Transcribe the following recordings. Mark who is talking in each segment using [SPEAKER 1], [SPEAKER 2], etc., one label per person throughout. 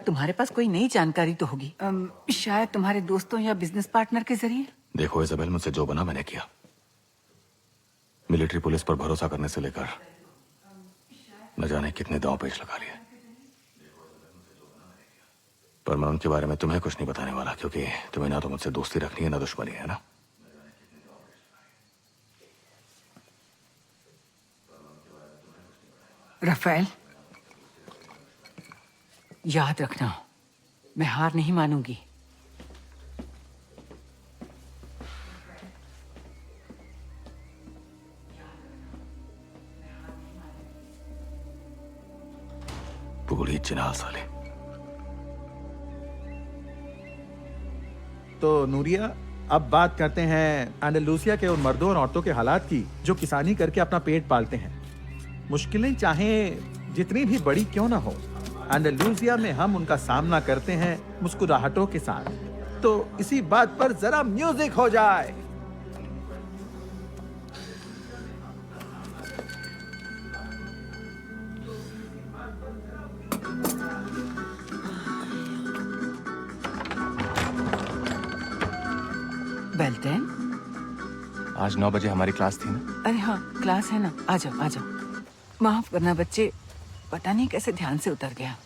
[SPEAKER 1] तुम्हारे पास कोई नई जानकारी तो होगी, शायद तुम्हारे दोस्तों या बिजनेस पार्टनर के जरिए।
[SPEAKER 2] देखो इज़ाबेल, मुझसे जो बना मैंने किया। मिलिट्री पुलिस पर भरोसा करने से लेकर न जाने कितने दांव पेच लगा लिए, पर मैं उनके बारे में तुम्हें कुछ नहीं बताने वाला, क्योंकि तुम्हें ना तो मुझसे दोस्ती रखनी है ना दुश्मनी, है ना?
[SPEAKER 1] राफेल, याद रखना, मैं हार नहीं मानूंगी।
[SPEAKER 2] पूरी चिनाल साले।
[SPEAKER 3] तो नूरिया, अब बात करते हैं एंडालूसिया के उन मर्दों और औरतों के हालात की जो किसानी करके अपना पेट पालते हैं। मुश्किलें चाहे जितनी भी बड़ी क्यों ना हो, एंडालूसिया में हम उनका सामना करते हैं मुस्कुराहटों के साथ। तो इसी बात पर जरा म्यूजिक हो जाए।
[SPEAKER 1] बेल्टेन,
[SPEAKER 4] आज 9 बजे हमारी क्लास थी ना?
[SPEAKER 1] अरे हाँ, क्लास है ना। आ जाओ आ जाओ। माफ करना बच्चे, पता नहीं कैसे ध्यान से उतर गया।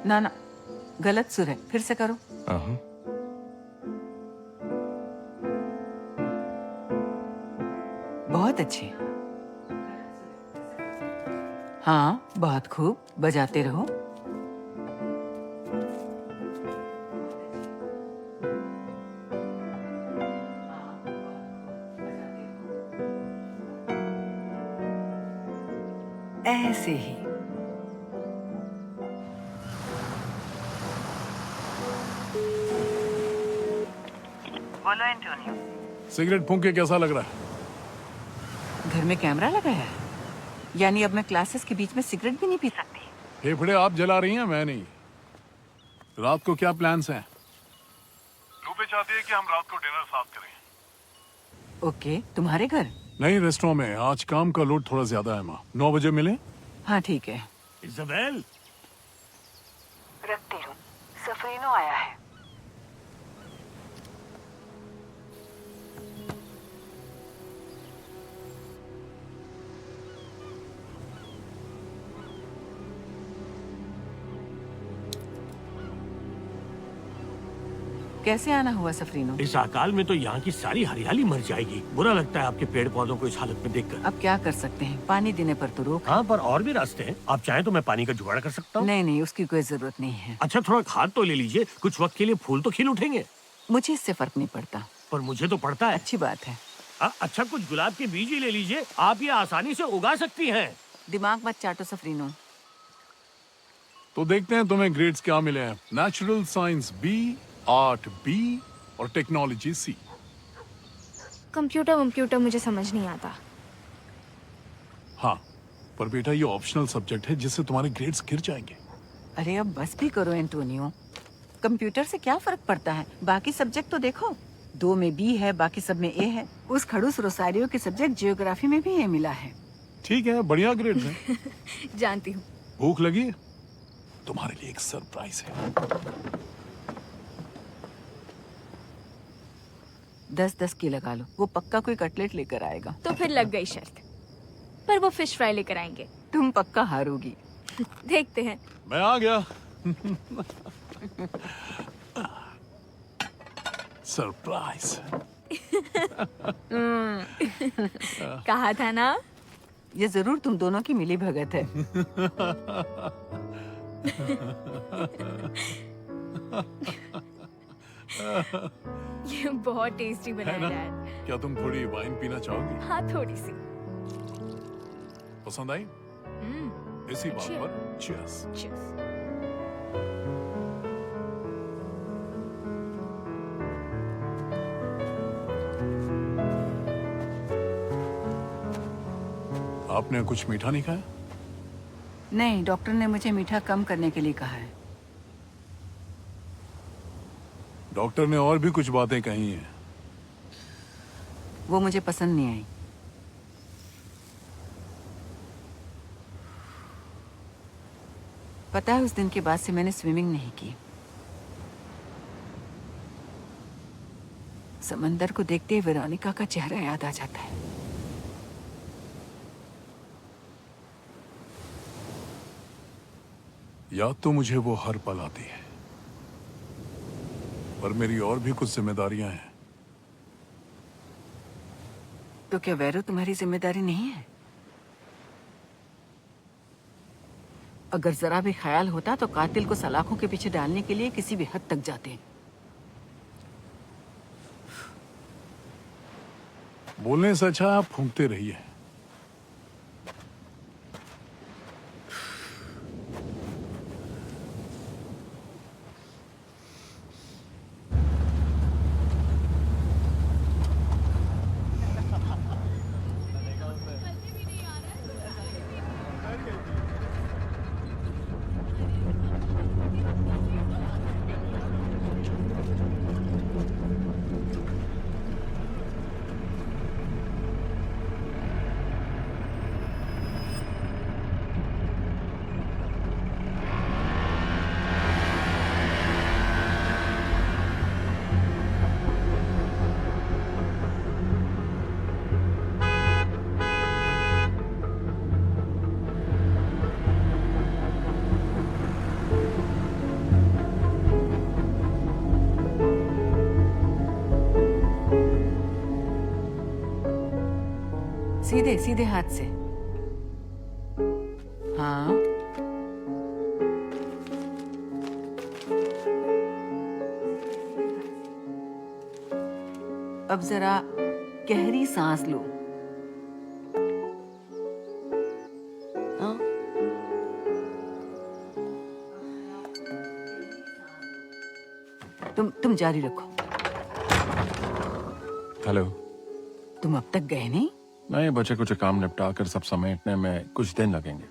[SPEAKER 1] ना ना, गलत सुर है, फिर से करो। बहुत अच्छे। हाँ, बहुत खूब, बजाते रहो। ऐसे ही। बोलो एंटोनियो।
[SPEAKER 5] सिगरेट फूंक के कैसा लग रहा है?
[SPEAKER 1] घर में कैमरा लगाया है, यानी अब मैं क्लासेस के बीच में सिगरेट भी नहीं पी सकती।
[SPEAKER 5] फेफड़े आप जला रही हैं, मैं नहीं। रात को क्या प्लान्स हैं? लूबे चाहती है कि हम रात को डिनर साथ करें।
[SPEAKER 1] ओके, तुम्हारे घर?
[SPEAKER 5] नहीं, रेस्टोरेंट में। आज काम का लोड थोड़ा ज्यादा है माँ। 9 बजे मिले?
[SPEAKER 1] हाँ ठीक है।
[SPEAKER 5] इज़ाबेल,
[SPEAKER 1] रखती हूँ, सफरीनो आया है। कैसे आना हुआ सफरीनो?
[SPEAKER 6] इस अकाल में तो यहाँ की सारी हरियाली मर जाएगी। बुरा लगता है आपके पेड़ पौधों को इस हालत में देखकर।
[SPEAKER 1] अब क्या कर सकते हैं, पानी देने पर तो रोक।
[SPEAKER 6] हाँ, पर और भी रास्ते हैं। आप चाहें तो मैं पानी का जुगाड़ कर सकता हूँ।
[SPEAKER 1] नहीं नहीं, उसकी कोई जरूरत नहीं है।
[SPEAKER 6] अच्छा, थोड़ा खाद तो ले लीजिए, कुछ वक्त के लिए फूल तो खिल उठेंगे।
[SPEAKER 1] मुझे इससे फर्क नहीं पड़ता।
[SPEAKER 6] पर मुझे तो पड़ता है।
[SPEAKER 1] अच्छी बात है।
[SPEAKER 6] अच्छा, कुछ गुलाब के बीज ही ले लीजिए, आप ये आसानी से उगा सकती हैं।
[SPEAKER 1] दिमाग मत चाटो सफरीनो।
[SPEAKER 5] तो देखते हैं तुम्हें ग्रेड्स क्या मिले हैं। Natural science B, art B और टेक्नोलॉजी C।
[SPEAKER 7] कंप्यूटर मुझे समझ नहीं आता।
[SPEAKER 5] हाँ, पर बेटा ये ऑप्शनल सब्जेक्ट है जिससे तुम्हारे ग्रेड्स गिर जाएंगे।
[SPEAKER 1] अरे अब बस भी करो एंटोनियो, कंप्यूटर से क्या फर्क पड़ता है? बाकी सब्जेक्ट तो देखो, 2 में B है, बाकी सब में A है। उस खड़ूस रोसारियो के सब्जेक्ट जियोग्राफी में भी A मिला है।
[SPEAKER 5] ठीक है, बढ़िया ग्रेड्स हैं।
[SPEAKER 7] जानती हूँ।
[SPEAKER 5] भूख लगी? तुम्हारे लिए एक सरप्राइज है।
[SPEAKER 1] 10-10 की लगा लो, वो पक्का कोई कटलेट लेकर आएगा।
[SPEAKER 7] तो फिर लग गई शर्त, पर वो फिश फ्राई लेकर आएंगे।
[SPEAKER 1] तुम पक्का हारोगी।
[SPEAKER 7] देखते हैं।
[SPEAKER 5] मैं आ गया। सरप्राइज।
[SPEAKER 7] कहा था ना।
[SPEAKER 1] ये जरूर तुम दोनों की मिली भगत है।
[SPEAKER 7] ये बहुत टेस्टी बना
[SPEAKER 5] है ना?
[SPEAKER 7] है डैड।
[SPEAKER 5] क्या तुम थोड़ी वाइन पीना चाहोगी?
[SPEAKER 7] हाँ, थोड़ी सी।
[SPEAKER 5] पसंद आई? इसी बात
[SPEAKER 7] Cheers.
[SPEAKER 5] पर चीयर्स।
[SPEAKER 7] Cheers.
[SPEAKER 5] आपने कुछ मीठा नहीं खाया?
[SPEAKER 1] नहीं, डॉक्टर ने मुझे मीठा कम करने के लिए कहा है।
[SPEAKER 5] डॉक्टर ने और भी कुछ बातें कही हैं।
[SPEAKER 1] वो मुझे पसंद नहीं आई। पता है उस दिन के बाद से मैंने स्विमिंग नहीं की। समंदर को देखते ही वेरोनिका का चेहरा याद आ जाता है।
[SPEAKER 5] याद तो मुझे वो हर पल आती है, पर मेरी और भी कुछ जिम्मेदारियां हैं।
[SPEAKER 1] तो क्या वैरो तुम्हारी जिम्मेदारी नहीं है? अगर जरा भी ख्याल होता तो कातिल को सलाखों के पीछे डालने के लिए किसी भी हद तक जाते।
[SPEAKER 5] बोलने से अच्छा आप फूंकते रहिए।
[SPEAKER 1] सीधे सीधे हाथ से। हाँ, अब जरा गहरी सांस लो। हाँ? तुम जारी रखो।
[SPEAKER 4] हेलो।
[SPEAKER 1] तुम अब तक गए नहीं?
[SPEAKER 4] नहीं, बचे कुछ काम निपटा कर सब समेटने में कुछ दिन लगेंगे।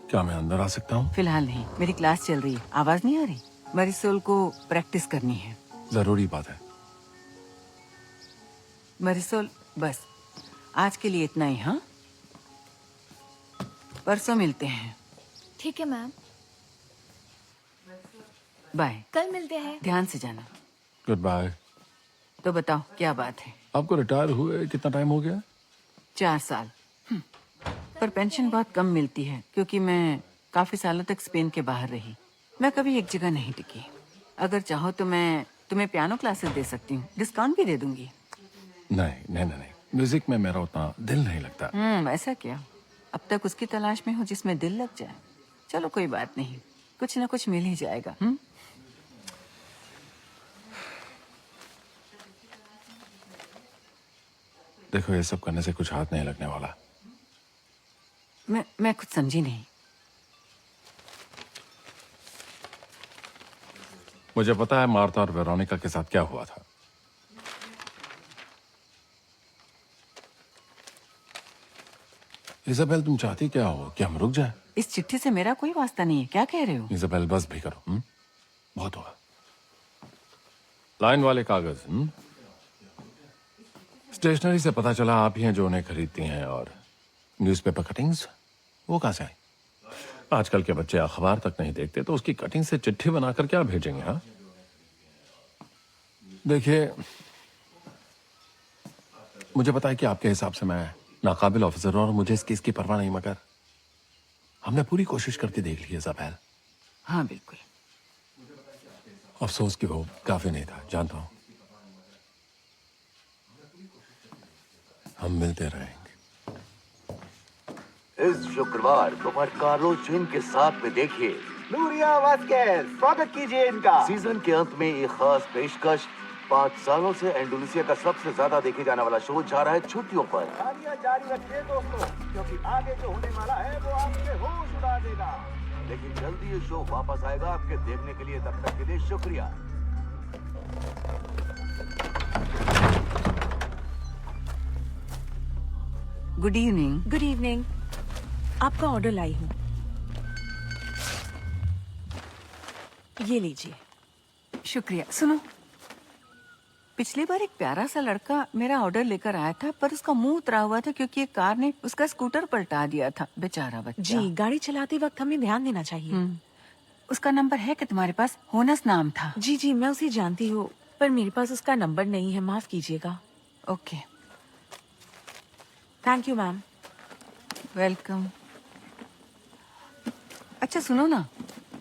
[SPEAKER 4] क्या मैं अंदर आ सकता हूँ?
[SPEAKER 1] फिलहाल नहीं, मेरी क्लास चल रही है। आवाज नहीं आ रही? मरिसोल को प्रैक्टिस करनी है।
[SPEAKER 4] जरूरी बात है।
[SPEAKER 1] मरिसोल, बस आज के लिए इतना ही। हाँ, परसों मिलते हैं।
[SPEAKER 7] ठीक है मैम,
[SPEAKER 1] बाय।
[SPEAKER 7] कल मिलते हैं।
[SPEAKER 1] ध्यान से जाना।
[SPEAKER 4] Goodbye.
[SPEAKER 1] तो बताओ क्या बात है?
[SPEAKER 4] आपको रिटायर हुए कितना टाइम हो गया?
[SPEAKER 1] 4 साल। पर पेंशन बहुत कम मिलती है क्योंकि मैं काफी सालों तक स्पेन के बाहर रही। मैं कभी एक जगह नहीं टिकी। अगर चाहो तो मैं तुम्हें पियानो क्लासेस दे सकती हूँ, डिस्काउंट भी दे दूंगी।
[SPEAKER 4] नहीं नहीं नहीं, म्यूजिक में मेरा उतना दिल नहीं लगता।
[SPEAKER 1] ऐसा क्या? अब तक उसकी तलाश में हो जिसमें दिल लग जाए। चलो कोई बात नहीं, कुछ ना कुछ मिल ही जाएगा।
[SPEAKER 4] देखो, ये सब करने से कुछ हाथ नहीं लगने वाला।
[SPEAKER 1] मैं कुछ समझी नहीं।
[SPEAKER 4] मुझे पता है मार्ता और वेरोनिका के साथ क्या हुआ था। इजाबेल, तुम चाहती क्या हो कि हम रुक जाए?
[SPEAKER 1] इस चिट्ठी से मेरा कोई वास्ता नहीं है। क्या कह रहे हो?
[SPEAKER 4] इजाबेल, बस भी करो। बहुत हुआ। लाइन वाले कागज। स्टेशनरी से पता चला आप ही हैं जो उन्हें खरीदती हैं। और न्यूज़पेपर कटिंग्स, वो कहां से आई? आजकल के बच्चे अखबार तक नहीं देखते, तो उसकी कटिंग से चिट्ठी बनाकर क्या भेजेंगे? हाँ, देखिए, मुझे पता है कि आपके हिसाब से मैं नाकाबिल ऑफिसर हूं और मुझे इस केस की परवाह नहीं, मगर हमने पूरी कोशिश करके देख ली है इजाबेल।
[SPEAKER 1] हाँ बिल्कुल।
[SPEAKER 4] अफसोस कि वो काफी नहीं था, जानता हूं। हम मिलते रहेंगे।
[SPEAKER 2] इस शुक्रवार दोपहर कार्लो चीन के साथ में देखिए
[SPEAKER 8] नूरिया वास्केज, स्वागत कीजिए इनका।
[SPEAKER 2] सीजन के अंत में एक खास पेशकश। 5 सालों से एंडोनेशिया का सबसे ज्यादा देखे जाने वाला शो जा रहा है छुट्टियों पर।
[SPEAKER 8] तालियां जारी रखिए दोस्तों, क्योंकि आगे जो होने वाला है वो आपके होश उड़ा देगा।
[SPEAKER 2] लेकिन जल्दी ये शो वापस आएगा आपके देखने के लिए। तब तक के लिए शुक्रिया।
[SPEAKER 1] Good evening.
[SPEAKER 9] Good evening. आपका ऑर्डर लाई हूँ, ये लीजिए।
[SPEAKER 1] शुक्रिया। सुनो, पिछली बार एक प्यारा सा लड़का मेरा ऑर्डर लेकर आया था, पर उसका मुंह उतरा हुआ था क्योंकि एक कार ने उसका स्कूटर पलटा दिया था। बेचारा बच्चा।
[SPEAKER 9] जी, गाड़ी चलाते वक्त हमें ध्यान देना चाहिए।
[SPEAKER 1] उसका नंबर है कि तुम्हारे पास? होनस नाम था।
[SPEAKER 9] जी जी, मैं उसे जानती हूँ, पर मेरे पास उसका नंबर नहीं है, माफ कीजिएगा।
[SPEAKER 1] Okay,
[SPEAKER 9] thank you ma'am.
[SPEAKER 1] Welcome. अच्छा सुनो ना,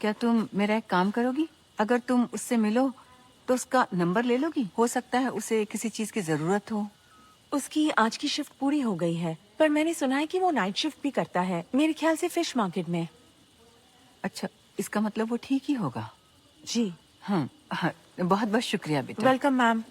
[SPEAKER 1] क्या तुम मेरा एक काम करोगी? अगर तुम उससे मिलो तो उसका नंबर ले लोगी? हो सकता है उसे किसी चीज की जरूरत हो।
[SPEAKER 9] उसकी आज की शिफ्ट पूरी हो गई है, पर मैंने सुना है कि वो नाइट शिफ्ट भी करता है, मेरे ख्याल से फिश मार्केट में।
[SPEAKER 1] अच्छा, इसका मतलब वो ठीक ही होगा।
[SPEAKER 9] जी।
[SPEAKER 1] हाँ, बहुत बहुत शुक्रिया बेटा।
[SPEAKER 9] Welcome ma'am.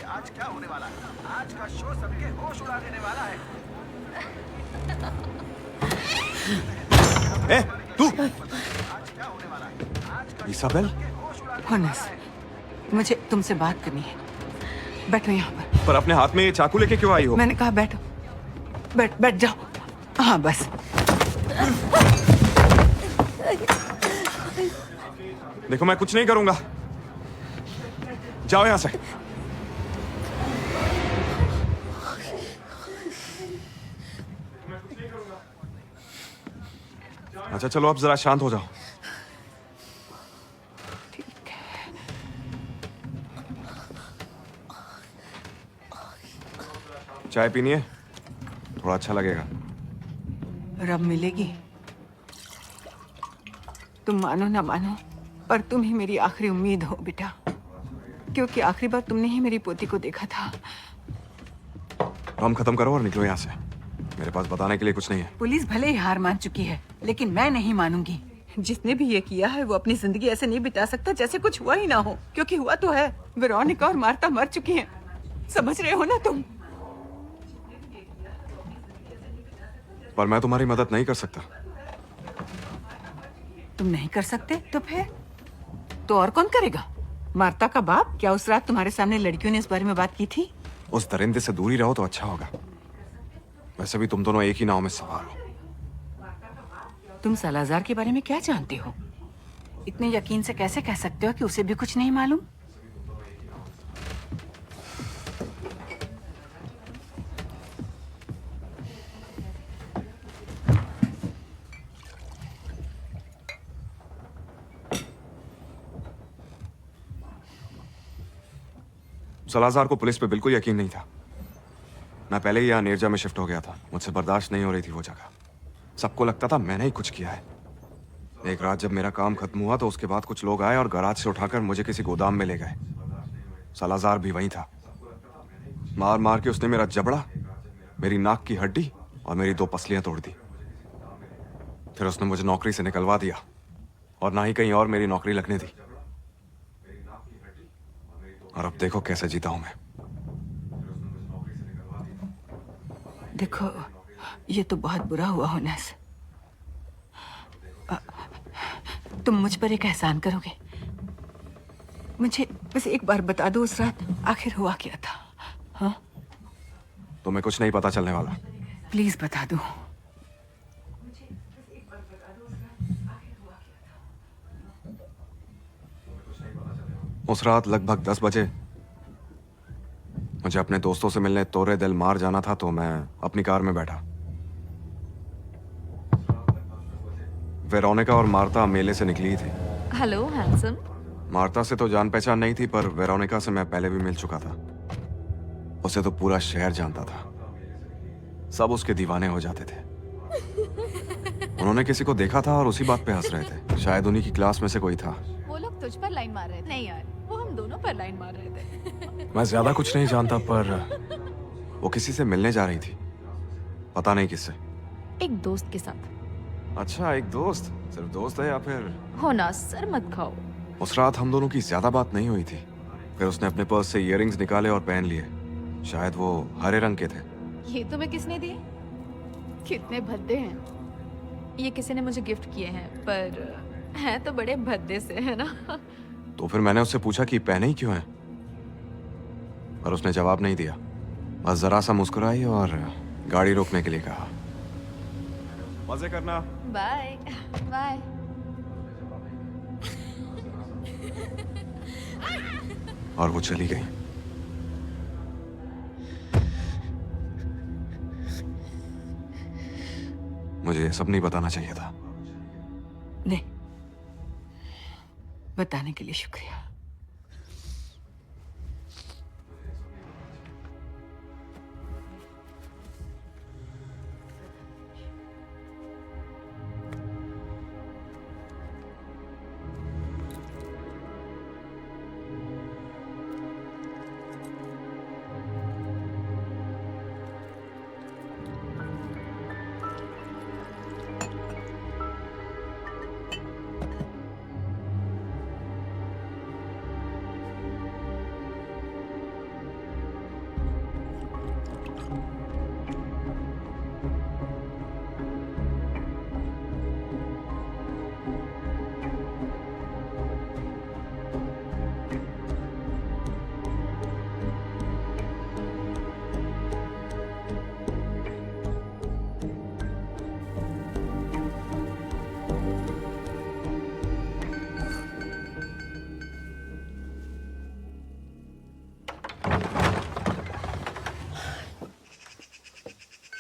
[SPEAKER 8] आज क्या होने वाला है। आज का शो सबके होश उड़ा देने वाला है।
[SPEAKER 10] ए, तू इसाबेल,
[SPEAKER 1] होनस, मुझे तुमसे बात करनी है। बैठो यहाँ पर।
[SPEAKER 10] पर अपने हाथ में ये चाकू लेके क्यों आई हो?
[SPEAKER 1] मैंने कहा बैठो। बैठ जाओ। हाँ बस।
[SPEAKER 10] देखो मैं कुछ नहीं करूंगा, जाओ यहाँ से। अच्छा चलो अब जरा शांत हो जाओ।
[SPEAKER 1] ठीक है।
[SPEAKER 10] चाय पीनी है? थोड़ा अच्छा लगेगा।
[SPEAKER 1] रब मिलेगी। तुम मानो ना मानो, पर तुम ही मेरी आखिरी उम्मीद हो बेटा, क्योंकि आखिरी बार तुमने ही मेरी पोती को देखा था।
[SPEAKER 10] काम खत्म करो और निकलो यहाँ से। मेरे पास बताने के लिए कुछ नहीं है।
[SPEAKER 1] पुलिस भले ही हार मान चुकी है, लेकिन मैं नहीं मानूंगी। जिसने भी ये किया है वो अपनी जिंदगी ऐसे नहीं बिता सकता जैसे कुछ हुआ ही ना हो, क्योंकि हुआ तो है। वेरोनिका और मार्ता मर चुकी हैं, समझ रहे हो ना तुम?
[SPEAKER 10] पर मैं तुम्हारी मदद नहीं कर सकता।
[SPEAKER 1] तुम नहीं कर सकते तो फिर तो और कौन करेगा? मार्ता का बाप? क्या उस रात तुम्हारे सामने लड़कियों ने इस बारे में बात की थी?
[SPEAKER 10] उस दरिंदे से दूरी रहो तो अच्छा होगा। वैसे भी तुम दोनों एक ही नाव में सवार हो।
[SPEAKER 1] तुम सालाजार के बारे में क्या जानते हो? इतने यकीन से कैसे कह सकते हो कि उसे भी कुछ नहीं मालूम?
[SPEAKER 10] सलाजार को पुलिस पे बिल्कुल यकीन नहीं था। मैं पहले ही यहाँ नेरजा में शिफ्ट हो गया था। मुझसे बर्दाश्त नहीं हो रही थी वो जगह। सबको लगता था मैंने ही कुछ किया है। एक रात जब मेरा काम खत्म हुआ तो उसके बाद कुछ लोग आए और गैराज से उठाकर मुझे किसी गोदाम में ले गए। सलाजार भी वहीं था। मार मार के उसने मेरा जबड़ा, मेरी नाक की हड्डी और मेरी 2 पसलियां तोड़ दी। फिर उसने मुझे नौकरी से निकलवा दिया और ना ही कहीं और मेरी नौकरी लगने दी। और अब देखो कैसे जीता हूं मैं।
[SPEAKER 1] देखो, ये तो बहुत बुरा हुआ होनेस। तुम मुझ पर एक एहसान करोगे? मुझे बस एक बार बता दो उस रात आखिर हुआ क्या था? हाँ,
[SPEAKER 10] तुम्हें कुछ नहीं पता चलने वाला।
[SPEAKER 1] प्लीज बता दो।
[SPEAKER 10] उस रात लगभग 10 बजे मुझे अपने दोस्तों से मिलने तोरे दिल मार जाना था, तो मैं अपनी कार में बैठा। वेरोनिका और मार्ता मेले से निकली थी।
[SPEAKER 7] Hello handsome.
[SPEAKER 10] मार्ता से तो जान पहचान नहीं थी, पर वेरोनिका से मैं पहले भी मिल चुका था। उसे तो पूरा शहर जानता था। सब उसके दीवाने हो जाते थे। उन्होंने किसी को देखा था और उसी बात पे हंस रहे थे। शायद उन्हीं की क्लास में से कोई था।
[SPEAKER 7] वो लोग तुझ पर लाइन मार रहे थे। नहीं यार, वो हम दोनों पर लाइन मार रहे थे।
[SPEAKER 10] मैं ज्यादा कुछ नहीं जानता, पर वो किसी से मिलने जा रही थी। पता नहीं किससे।
[SPEAKER 7] एक दोस्त के साथ।
[SPEAKER 10] अच्छा, एक दोस्त? सिर्फ दोस्त है या फिर?
[SPEAKER 7] हो ना, सर मत खाओ।
[SPEAKER 10] उस रात हम दोनों की ज्यादा बात नहीं हुई थी। फिर उसने अपने पर्स से इयररिंग्स निकाले और पहन लिए। शायद वो हरे रंग के थे।
[SPEAKER 7] ये तुम्हें किसने दिए? कितने भद्दे हैं। ये किसी ने मुझे गिफ्ट किए हैं, पर हैं तो बड़े भद्दे से, है ना?
[SPEAKER 10] तो फिर मैंने उससे पूछा कि पहने ही क्यों हैं, पर उसने जवाब नहीं दिया। बस जरा सा मुस्कुराई और गाड़ी रोकने के लिए कहा। मजे करना।
[SPEAKER 7] Bye bye.
[SPEAKER 10] और वो चली गई। मुझे ये सब नहीं बताना चाहिए था।
[SPEAKER 1] नहीं, बताने के लिए शुक्रिया।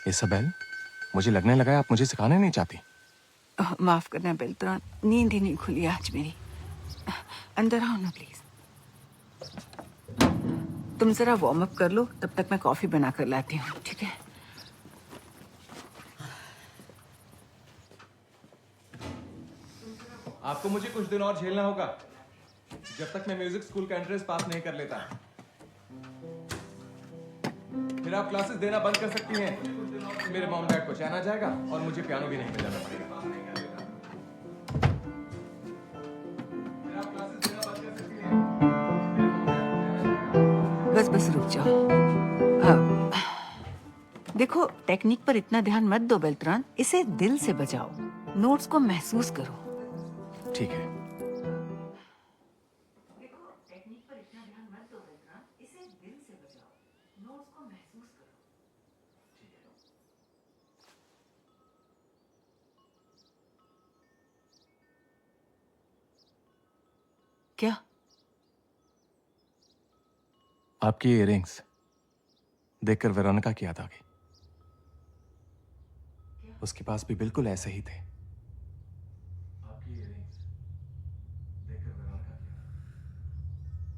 [SPEAKER 10] इसाबेल, मुझे लगने लगा है आप मुझे सिखाने नहीं चाहती।
[SPEAKER 1] माफ करना बेल्ट्रॉन, नींद ही नहीं खुली आज मेरी। अंदर आओ ना प्लीज। तुम जरा वार्म अप कर लो, तब तक मैं कॉफी बना कर लाती हूँ, ठीक है?
[SPEAKER 11] आपको मुझे कुछ दिन और झेलना होगा, जब तक मैं म्यूजिक स्कूल का एंट्रेंस पास नहीं कर लेता। फिर आप क्लासेस देना बंद कर सकती हैं। मेरे मॉम डैड को चैन आ जाएगा और मुझे पियानो भी नहीं बजाना पड़ेगा। फिर आप क्लासेस देना बंद कर सकती हैं।
[SPEAKER 1] बस बस रुक जाओ। देखो, टेक्निक पर इतना ध्यान मत दो बेल्ट्रॉन, इसे दिल से बजाओ, नोट्स को महसूस करो।
[SPEAKER 10] ठीक है।
[SPEAKER 1] क्या?
[SPEAKER 10] आपकी इयररिंग्स देखकर वेरोनिका की याद आ गई। उसके पास भी बिल्कुल ऐसे ही थे।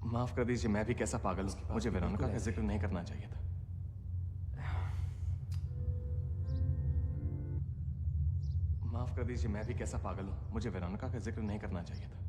[SPEAKER 10] माफ कर दीजिए, मैं भी कैसा पागल हूं। मुझे वेरोनिका का जिक्र नहीं करना चाहिए था। माफ कर दीजिए, मैं भी कैसा पागल हूं। मुझे वेरोनिका का जिक्र नहीं करना चाहिए था।